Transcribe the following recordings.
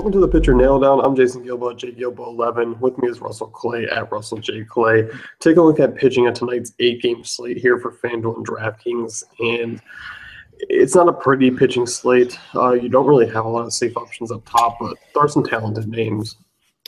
Welcome to the Pitcher Nail Down. I'm Jason Gilbo at JGilbo11. With me is Russell Clay at Russell J. Clay. Take a look at pitching at tonight's 8-game slate here for FanDuel and DraftKings. And it's not a pretty pitching slate. You don't really have a lot of safe options up top, but there are some talented names.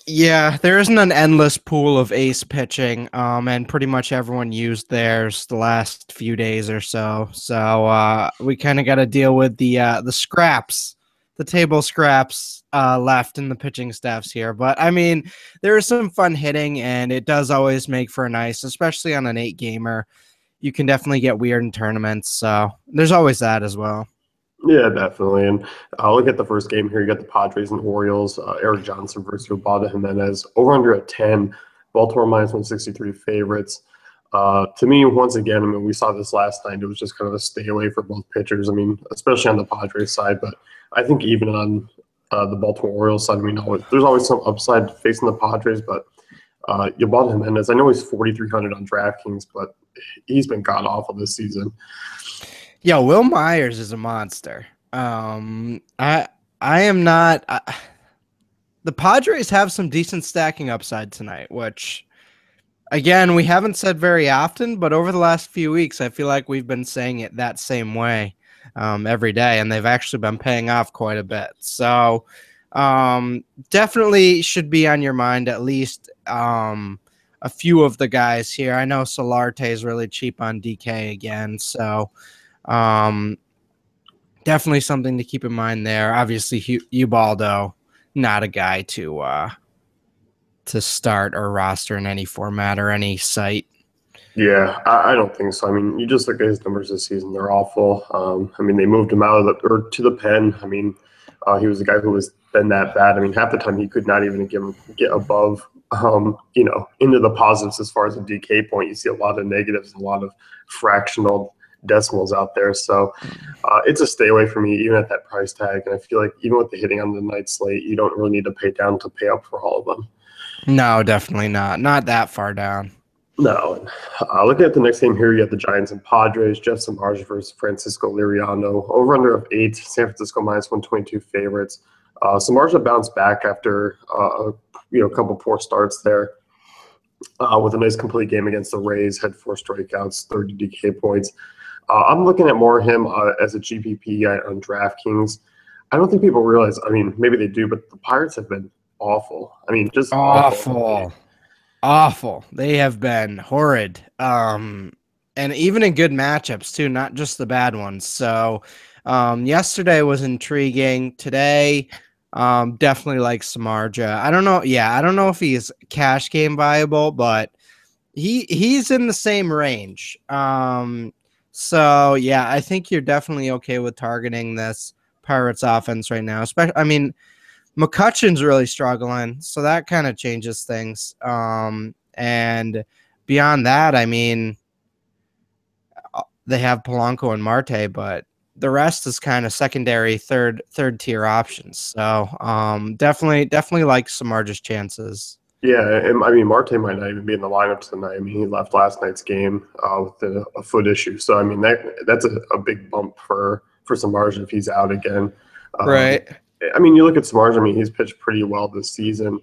Yeah, there isn't an endless pool of ace pitching, and pretty much everyone used theirs the last few days or so. So we kind of got to deal with the scraps, the table scraps left in the pitching staffs here. But I mean, there is some fun hitting, and it does always make for a nice, especially on an 8-gamer. You can definitely get weird in tournaments, so there's always that as well. Yeah, definitely. And look at the first game here. You got the Padres and Orioles. Eric Johnson versus Ubaldo Jimenez. Over under at 10. Baltimore minus 163 favorites. To me, once again, I mean, we saw this last night. It was just kind of a stay away for both pitchers. I mean, especially on the Padres side. But I think even on the Baltimore Orioles side, I mean, there's always some upside facing the Padres. But Ubaldo Jimenez, I know he's 4,300 on DraftKings, but he's been god-awful this season. Yeah, Will Myers is a monster. I am not. The Padres have some decent stacking upside tonight, which, again, we haven't said very often, but over the last few weeks, I feel like we've been saying it that same way every day, and they've actually been paying off quite a bit. So definitely should be on your mind at least a few of the guys here. I know Solarte is really cheap on DK again, so definitely something to keep in mind there. Obviously, Ubaldo, not a guy to start or roster in any format or any site. Yeah, I don't think so. I mean, you just look at his numbers this season; they're awful. I mean, they moved him out of to the pen. I mean, he was a guy who was been that bad. I mean, half the time he could not even get above, into the positives as far as a DK point. You see a lot of negatives, a lot of fractional decimals out there. So it's a stay away for me, even at that price tag. And I feel like even with the hitting on the night slate, you don't really need to pay down to pay up for all of them. No, definitely not. Not that far down. No. Looking at the next game here, you have the Giants and Padres. Jeff Samardzija versus Francisco Liriano. Over under of 8. San Francisco minus 122 favorites. Samardzija bounced back after a couple poor starts there. With a nice complete game against the Rays, had 4 strikeouts, 30 DK points. I'm looking at more of him as a GPP guy on DraftKings. I don't think people realize, I mean, maybe they do, but the Pirates have been awful. I mean, just awful. They have been horrid. And even in good matchups too, not just the bad ones. So yesterday was intriguing. Today, definitely like Samardzija. I don't know. Yeah, I don't know if he's cash game viable, but he's in the same range. So, yeah, I think you're definitely okay with targeting this Pirates offense right now. Especially, I mean, McCutcheon's really struggling, so that kind of changes things. And beyond that, I mean, they have Polanco and Marte, but the rest is kind of secondary, third tier options. So, definitely like Samardzija's chances. Yeah, and I mean, Marte might not even be in the lineup tonight. I mean, he left last night's game with a foot issue. So, I mean, that's a big bump for Samardzija if he's out again. Right. I mean, you look at Samardzija, I mean, he's pitched pretty well this season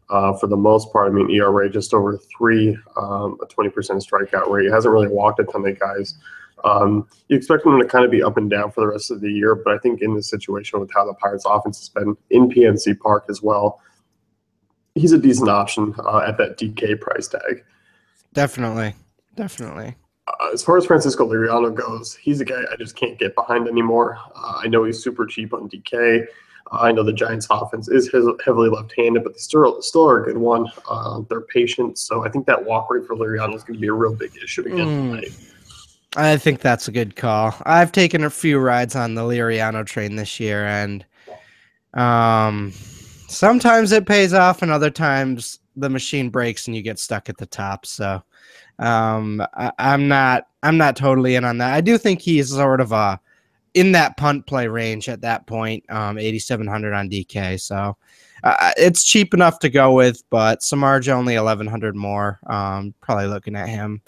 for the most part. I mean, ERA just over 3, a 20% strikeout rate. He hasn't really walked a ton of guys. You expect him to kind of be up and down for the rest of the year, but I think in this situation with how the Pirates offense has been in PNC Park as well, he's a decent option at that DK price tag. Definitely. As far as Francisco Liriano goes, he's a guy I just can't get behind anymore. I know he's super cheap on DK. I know the Giants' offense is heavily left-handed, but they still are a good one. They're patient, so I think that walk rate for Liriano is going to be a real big issue again tonight. I think that's a good call. I've taken a few rides on the Liriano train this year, and sometimes it pays off, and other times the machine breaks and you get stuck at the top. So I'm not totally in on that. I do think he's sort of in that punt play range at that point, 8,700 on DK. So it's cheap enough to go with, but Samardzija only 1,100 more. Probably looking at him.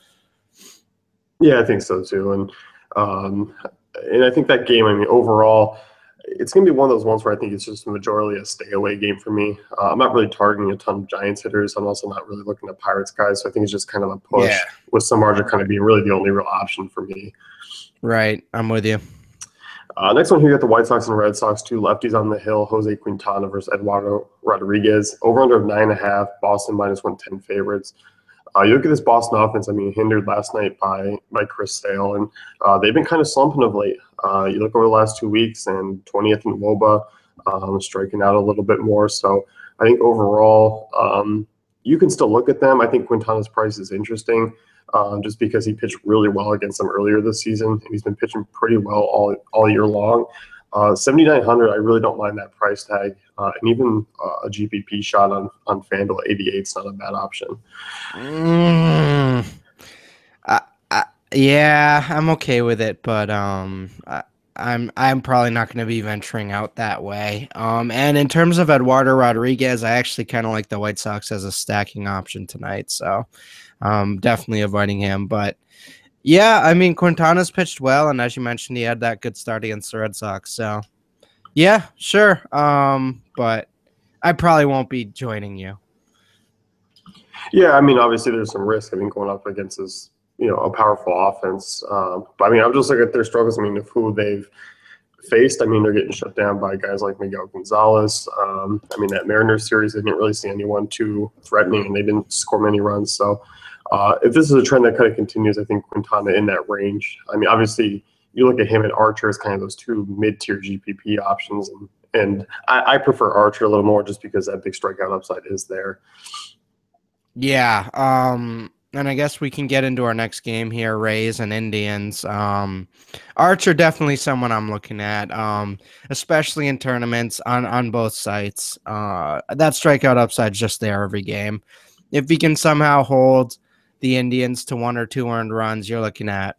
Yeah, I think so too. And I think that game, I mean, overall, it's going to be one of those ones where I think it's just a majority a stay away game for me. I'm not really targeting a ton of Giants hitters. I'm also not really looking at Pirates guys. So I think it's just kind of a push with Samardzija kind of being really the only real option for me. Right. I'm with you. Next one here, you got the White Sox and Red Sox, two lefties on the hill, Jose Quintana versus Eduardo Rodriguez. Over-under of 9.5, Boston minus 110 favorites. You look at this Boston offense, I mean, hindered last night by Chris Sale, and they've been kind of slumping of late. You look over the last 2 weeks, and 20th in WOBA, striking out a little bit more. So I think overall, you can still look at them. I think Quintana's price is interesting. Just because he pitched really well against them earlier this season, and he's been pitching pretty well all year long. 7,900, I really don't mind that price tag, and even a GPP shot on FanDuel 88 is not a bad option. Yeah, I'm okay with it, but I'm probably not going to be venturing out that way. And in terms of Eduardo Rodriguez, I actually kind of like the White Sox as a stacking option tonight, so definitely avoiding him. But yeah, I mean, Quintana's pitched well, and as you mentioned, he had that good start against the Red Sox. So yeah, sure. But I probably won't be joining you. Yeah, I mean, obviously there's some risk. I mean, going up against this, a powerful offense. But I mean, I'm just looking at their struggles. I mean, of who they've faced. I mean, they're getting shut down by guys like Miguel Gonzalez. I mean, that Mariners series, they didn't really see anyone too threatening, and they didn't score many runs. So if this is a trend that kind of continues, I think Quintana in that range. I mean, obviously, you look at him and Archer as kind of those two mid-tier GPP options, and I prefer Archer a little more just because that big strikeout upside is there. Yeah, and I guess we can get into our next game here, Rays and Indians. Archer definitely someone I'm looking at, especially in tournaments on both sites. That strikeout upside is just there every game. If he can somehow hold the Indians to 1 or 2 earned runs, you're looking at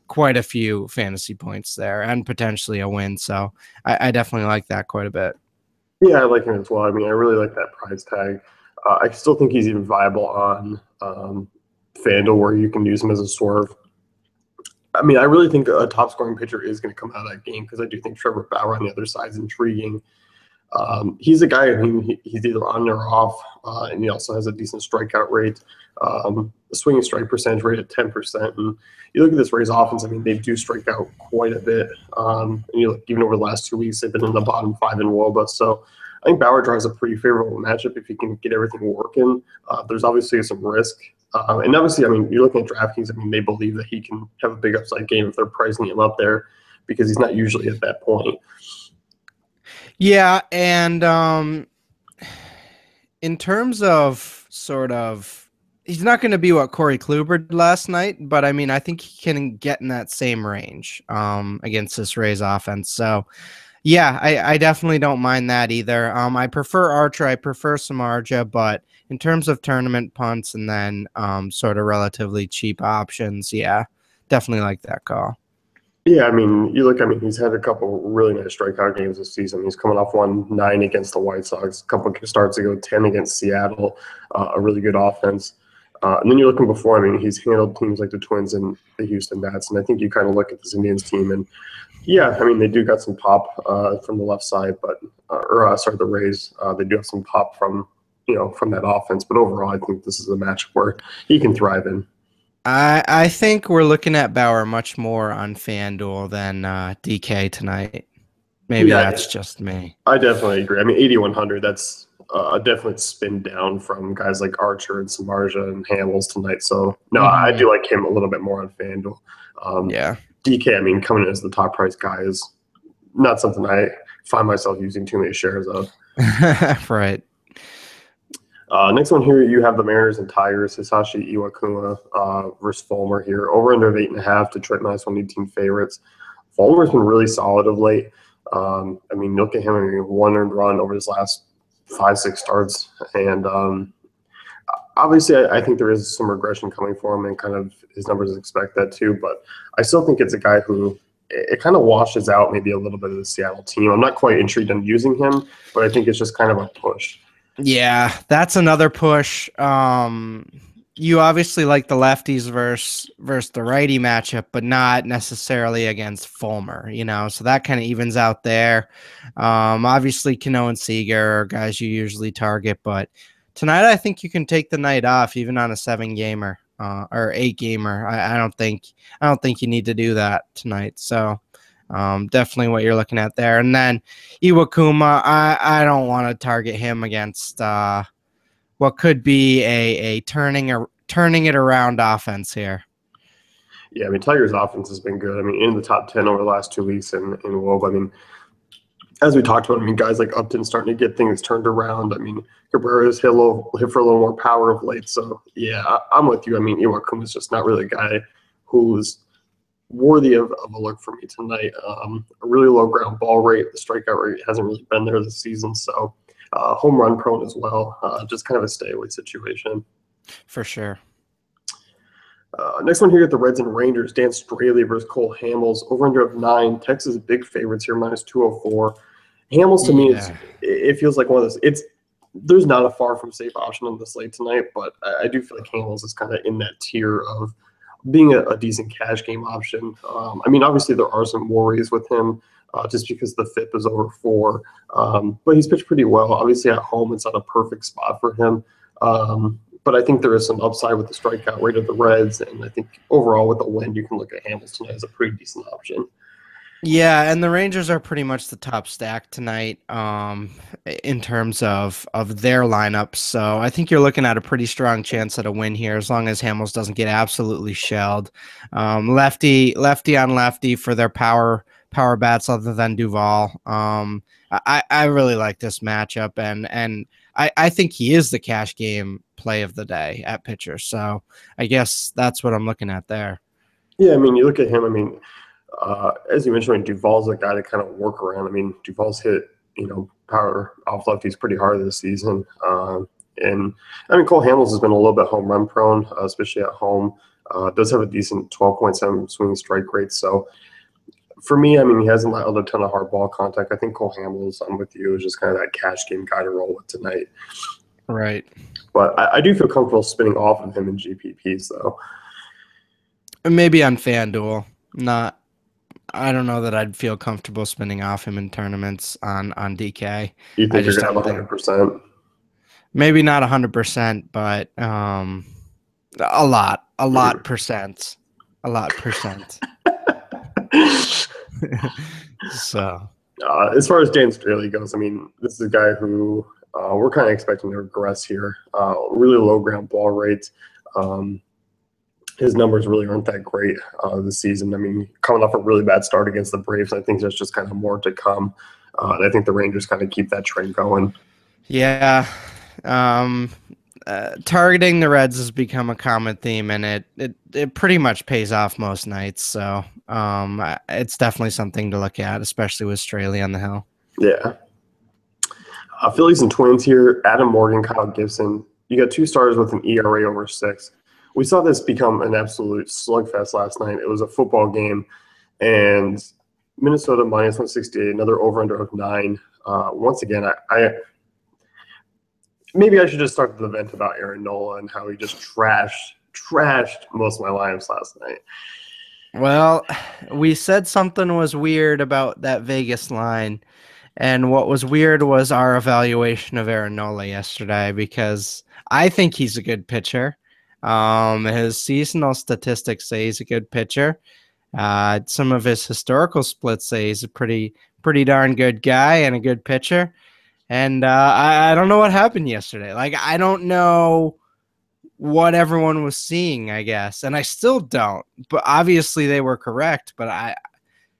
quite a few fantasy points there and potentially a win. So I definitely like that quite a bit. Yeah, I like him as well. I mean, I really like that price tag. I still think he's even viable on FanDuel where you can use him as a swerve. I mean, I really think a top scoring pitcher is going to come out of that game because I do think Trevor Bauer on the other side is intriguing. He's a guy, I mean, he's either on or off, and he also has a decent strikeout rate, a swinging strike percentage rate at 10%. And you look at this Rays offense, I mean, they do strike out quite a bit. And you look, even over the last 2 weeks, they've been in the bottom 5 in WOBA. So I think Bauer drives a pretty favorable matchup if he can get everything working. There's obviously some risk. And obviously, I mean, you're looking at DraftKings, I mean, they believe that he can have a big upside game if they're pricing him up there because he's not usually at that point. Yeah, and in terms of sort of, he's not going to be what Corey Kluber did last night, but I mean, I think he can get in that same range against this Rays offense. So, yeah, I definitely don't mind that either. I prefer Archer, I prefer Samardzija, but in terms of tournament punts and then sort of relatively cheap options, yeah, definitely like that call. Yeah, I mean, you look, I mean, he's had a couple really nice strikeout games this season. He's coming off 1-9 against the White Sox, a couple of starts ago, 10 against Seattle, a really good offense. And then you're looking before, I mean, he's handled teams like the Twins and the Houston Nats. And I think you kind of look at this Indians team and, yeah, I mean, they do got some pop from the left side, but, the Rays, they do have some pop from that offense. But overall, I think this is a match where he can thrive in. I think we're looking at Bauer much more on FanDuel than DK tonight. Maybe that's just me. I definitely agree. I mean, 8,100, that's a definite spin down from guys like Archer and Samardzija and Hamels tonight. So, no, I do like him a little bit more on FanDuel. Yeah. DK, I mean, coming in as the top price guy is not something I find myself using too many shares of. Right. Next one here, you have the Mariners and Tigers, Hisashi Iwakuma versus Fulmer here. Over under of 8.5, Detroit minus 118 favorites. Fulmer's been really solid of late. I mean, look at him, I mean, 1 earned run over his last 5-6 starts. And obviously, I think there is some regression coming for him, and kind of his numbers expect that too. But I still think it's a guy who it kind of washes out maybe a little bit of the Seattle team. I'm not quite intrigued in using him, but I think it's just kind of a push. Yeah, that's another push. you obviously like the lefties versus the righty matchup, but not necessarily against Fulmer, so that kind of evens out there. Obviously Cano and Seager are guys you usually target, but tonight I think you can take the night off even on a 7-gamer or 8-gamer. I don't think you need to do that tonight. So definitely what you're looking at there. And then Iwakuma, I don't want to target him against what could be a turning it around offense here. Yeah, I mean, Tigers' offense has been good. I mean, in the top 10 over the last 2 weeks in WOB. I mean, as we talked about, I mean, guys like Upton starting to get things turned around. I mean, Cabrera's hit for a little more power of late. So, yeah, I'm with you. I mean, Iwakuma's just not really a guy who's worthy of a look for me tonight. A really low ground ball rate. The strikeout rate hasn't really been there this season. So, home run prone as well. Just kind of a stay away situation. For sure. Next one here at the Reds and Rangers. Dan Straley versus Cole Hamels. Over under of 9. Texas big favorites here, minus 204. Hamels to me it feels like one of those. There's not a far from safe option on the slate tonight, but I do feel like Hamels is kind of in that tier of being a decent cash game option. I mean, obviously there are some worries with him just because the FIP is over 4, but he's pitched pretty well. Obviously at home, it's not a perfect spot for him. But I think there is some upside with the strikeout rate of the Reds, and I think overall with the win, you can look at Hamels tonight as a pretty decent option. Yeah, and the Rangers are pretty much the top stack tonight in terms of their lineup. So I think you're looking at a pretty strong chance at a win here as long as Hamels doesn't get absolutely shelled. Lefty on lefty for their power bats other than Duvall. I really like this matchup, and I think he is the cash game play of the day at pitcher. So I guess that's what I'm looking at there. Yeah, I mean, you look at him, I mean, as you mentioned, Duvall's a guy to kind of work around. I mean, Duvall's hit, power off lefties pretty hard this season. And I mean, Cole Hamels has been a little bit home run prone, especially at home. Does have a decent 12.7 swing strike rate. So for me, I mean, he hasn't allowed a ton of hard ball contact. I think Cole Hamels, I'm with you, is just kind of that cash game guy to roll with tonight. Right. But I do feel comfortable spinning off of him in GPPs, though. Maybe on FanDuel. I don't know that I'd feel comfortable spinning off him in tournaments on DK. You think you're going to have 100%? Maybe not 100%, but a lot percent. So, as far as Dan Straley goes, I mean, this is a guy who we're kind of expecting to regress here. Really low ground ball rates. His numbers really aren't that great this season. I mean, coming off a really bad start against the Braves, I think there's just kind of more to come. And I think the Rangers kind of keep that trend going. Yeah. Targeting the Reds has become a common theme, and it pretty much pays off most nights. So it's definitely something to look at, especially with Straley on the hill. Yeah. Phillies and Twins here. Adam Morgan, Kyle Gibson. You got 2 starters with an ERA over 6. We saw this become an absolute slugfest last night. It was a football game, and Minnesota minus 168, another over-under of 9. Once again, I maybe I should just start the event about Aaron Nola and how he just trashed most of my lineups last night. Well, we said something was weird about that Vegas line, and what was weird was our evaluation of Aaron Nola yesterday, because I think he's a good pitcher. His seasonal statistics say he's a good pitcher. Some of his historical splits say he's a pretty darn good guy and a good pitcher. And I don't know what happened yesterday. Like, I don't know what everyone was seeing, I guess. And I still don't. But obviously they were correct. But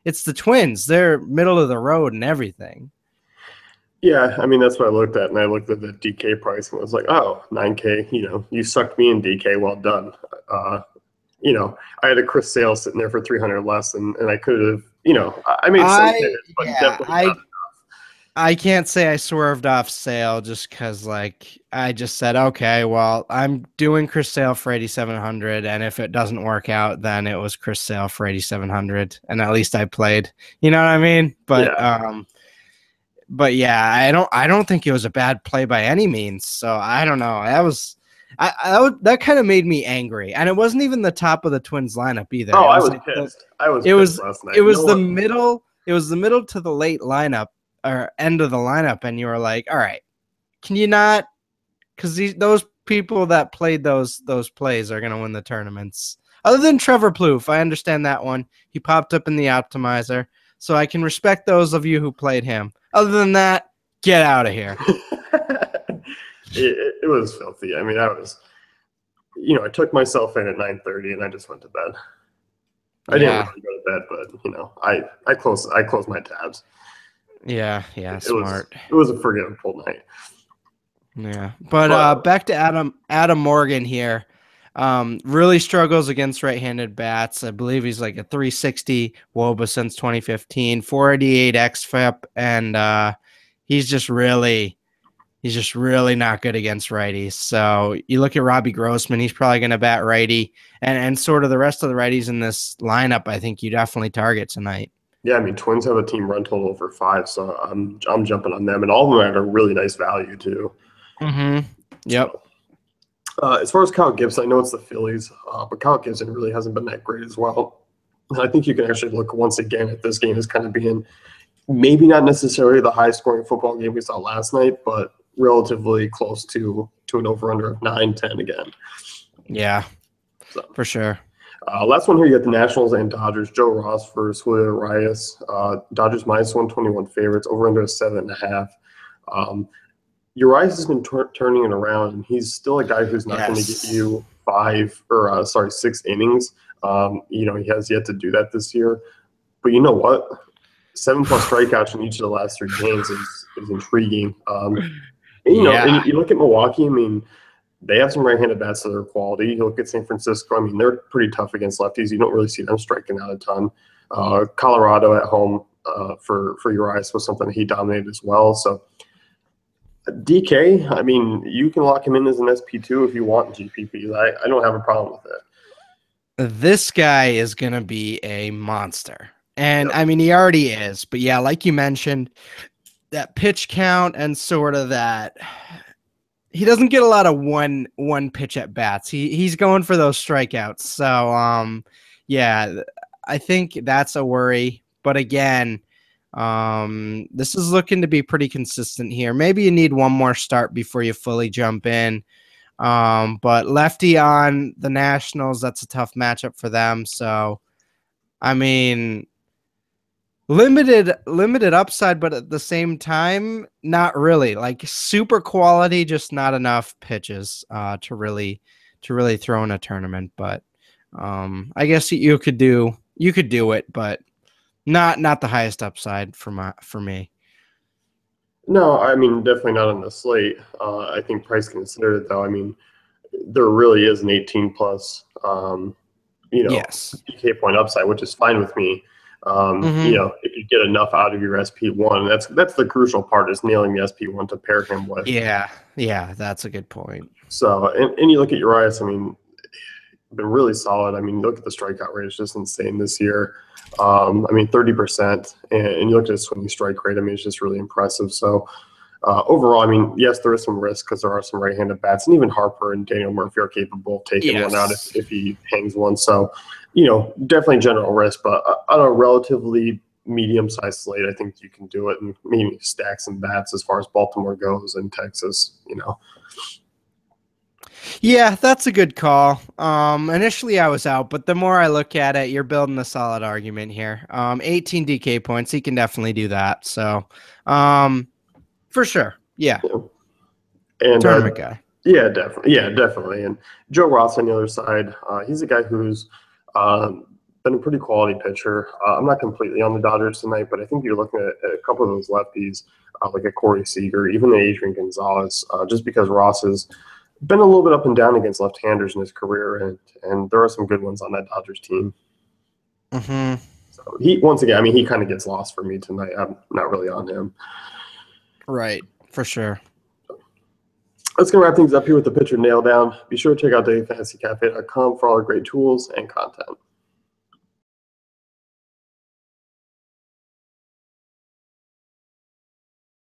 it's the Twins. They're middle of the road and everything. Yeah, I mean, that's what I looked at, and I looked at the DK price and was like, oh, 9K, you sucked me in DK, well done. I had a Chris Sale sitting there for 300 less, and I could have, I made some hits, but definitely not enough. I can't say I swerved off Sale just because, I just said, okay, well, I'm doing Chris Sale for 8,700, and if it doesn't work out, then it was Chris Sale for 8,700, and at least I played. You know what I mean? But yeah. But yeah, I don't think it was a bad play by any means. So I don't know. that kind of made me angry, and it wasn't even the top of the Twins lineup either. Oh, It I was was like pissed. I was it pissed was last night. it was the middle. It was the middle to the late lineup or end of the lineup, and you were like, all right, can you not? Because those people that played those plays are going to win the tournaments. Other than Trevor Plouffe, I understand that one. He popped up in the optimizer, so I can respect those of you who played him. Other than that, get out of here. It was filthy. I mean, I took myself in at 9:30 and I just went to bed. I didn't really go to bed, but I closed my tabs. Yeah, smart. It was a forgettable night. Yeah, but back to Adam Morgan here. Really struggles against right-handed bats. I believe he's like a 360 WOBA since 2015, 488 xFIP, and he's just really not good against righties. So you look at Robbie Grossman, he's probably going to bat righty, and sort of the rest of the righties in this lineup, I think you definitely target tonight. Yeah, I mean, Twins have a team run total over 5, so I'm jumping on them, and all of them at a really nice value too. Mm-hmm. Yep. So, as far as Kyle Gibson, I know it's the Phillies, but Kyle Gibson really hasn't been that great as well. And I think you can actually look once again at this game as kind of being maybe not necessarily the high-scoring football game we saw last night, but relatively close to an over-under of 9-10 again. Yeah, so, for sure. Last one here, you got the Nationals and Dodgers. Joe Ross versus Julio Urias. Dodgers minus 121 favorites, over under 7.5. Urias has been turning it around, and he's still a guy who's not going to get you 6 innings. He has yet to do that this year. But you know what? 7+ strikeouts in each of the last 3 games is intriguing. And you look at Milwaukee, I mean, they have some right-handed bats to their quality. You look at San Francisco, I mean, they're pretty tough against lefties. You don't really see them striking out a ton. Colorado at home for Urias was something that he dominated as well. So DK, I mean, you can lock him in as an SP2 if you want GPPs. I don't have a problem with it. This guy is going to be a monster. And, I mean, he already is. But, yeah, like you mentioned, that pitch count and sort of that – he doesn't get a lot of one pitch at bats. He's going for those strikeouts. So, yeah, I think that's a worry. But, again, this is looking to be pretty consistent here. Maybe you need one more start before you fully jump in. But lefty on the Nationals, that's a tough matchup for them. So, I mean, limited upside, but at the same time, not really. Like super quality, just not enough pitches to really throw in a tournament. But I guess you could do it, but not the highest upside for me. No, I mean, definitely not on the slate. I think price considered, though. I mean, there really is an 18+, DK point upside, which is fine with me. If you get enough out of your SP1, that's the crucial part, is nailing the SP1 to pair him with. Yeah, that's a good point. So, and you look at Urias, I mean, been really solid. I mean, look at the strikeout rate; it's just insane this year. I mean, 30%, and you look at his swinging strike rate. I mean, it's just really impressive. So, overall, I mean, yes, there is some risk because there are some right-handed bats, and even Harper and Daniel Murphy are capable of taking one out if he hangs one. So, definitely general risk, but on a relatively medium-sized slate, I think you can do it and maybe stack some bats as far as Baltimore goes and Texas. Yeah, that's a good call. Initially I was out, but the more I look at it, you're building a solid argument here. 18 DK points, he can definitely do that. So, for sure, yeah. And tournament guy. Yeah, definitely. And Joe Ross on the other side, he's a guy who's been a pretty quality pitcher. I'm not completely on the Dodgers tonight, but I think you're looking at a couple of those lefties, like a Corey Seager, even a Adrian Gonzalez, just because Ross has been a little bit up and down against left-handers in his career, and there are some good ones on that Dodgers team. Mm-hmm. So he kind of gets lost for me tonight. I'm not really on him. Right, for sure. That's going to wrap things up here with the pitcher nail down. Be sure to check out dailyfantasycafe.com for all the great tools and content.